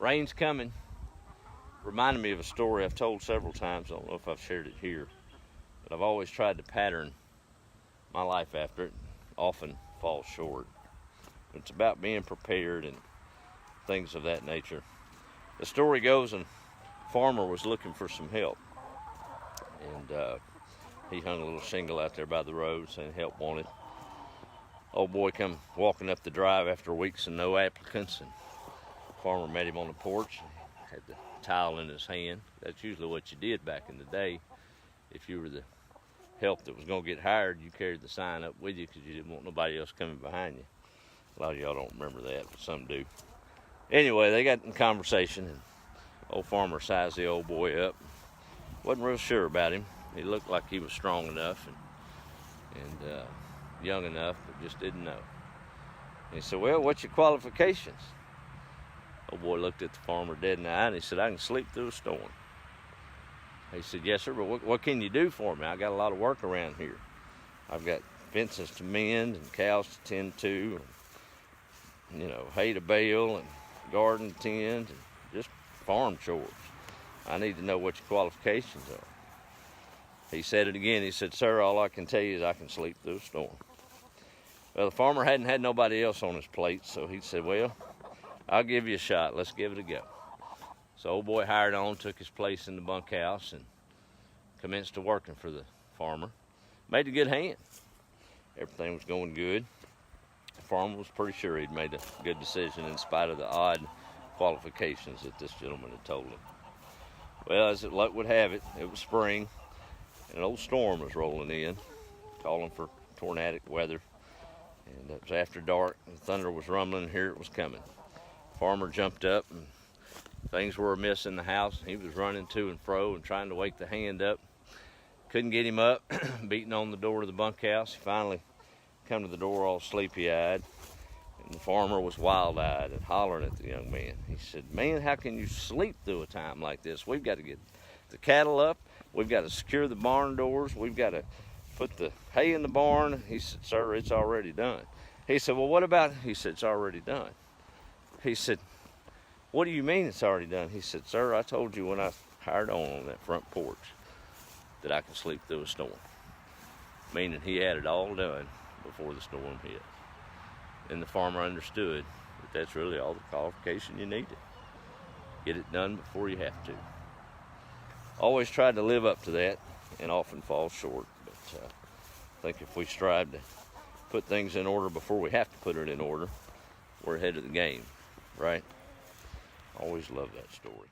Rain's coming. Reminded me of a story I've told several times. I don't know if I've shared it here, but I've always tried to pattern my life after it. Often falls short. It's about being prepared and things of that nature. The story goes, a farmer was looking for some help, and he hung a little shingle out there by the road saying help wanted. Old boy come walking up the drive after weeks and no applicants, and farmer met him on the porch, had the towel in his hand. That's usually what you did back in the day. If you were the help that was going to get hired, you carried the sign up with you because you didn't want nobody else coming behind you. A lot of y'all don't remember that, but some do. Anyway, they got in conversation, and old farmer sized the old boy up. Wasn't real sure about him. He looked like he was strong enough and young enough, but just didn't know. And he said, well, what's your qualifications? Old boy looked at the farmer dead in the eye, and he said, I can sleep through a storm. He said, yes, sir, but what can you do for me? I got a lot of work around here. I've got fences to mend and cows to tend to, and, hay to bale and garden to tend, and just farm chores. I need to know what your qualifications are. He said it again. He said, sir, all I can tell you is I can sleep through a storm. Well, the farmer hadn't had nobody else on his plate, so he said, well, I'll give you a shot. Let's give it a go. So old boy hired on, took his place in the bunkhouse, and commenced to working for the farmer. Made a good hand. Everything was going good. The farmer was pretty sure he'd made a good decision in spite of the odd qualifications that this gentleman had told him. Well, as luck would have it, it was spring, and an old storm was rolling in, calling for tornadic weather. And it was after dark, and thunder was rumbling, and here it was coming. Farmer jumped up, and things were amiss in the house. He was running to and fro and trying to wake the hand up. Couldn't get him up, beating on the door of the bunkhouse. He finally come to the door all sleepy-eyed, and the farmer was wild-eyed and hollering at the young man. He said, man, how can you sleep through a time like this? We've got to get the cattle up. We've got to secure the barn doors. We've got to put the hay in the barn. He said, sir, it's already done. He said, well, what about it? He said, it's already done. He said, what do you mean it's already done? He said, sir, I told you when I hired on that front porch that I could sleep through a storm. Meaning he had it all done before the storm hit. And the farmer understood that that's really all the qualification you needed. Get it done before you have to. Always tried to live up to that and often fall short. But I think if we strive to put things in order before we have to put it in order, we're ahead of the game, right? Always love that story.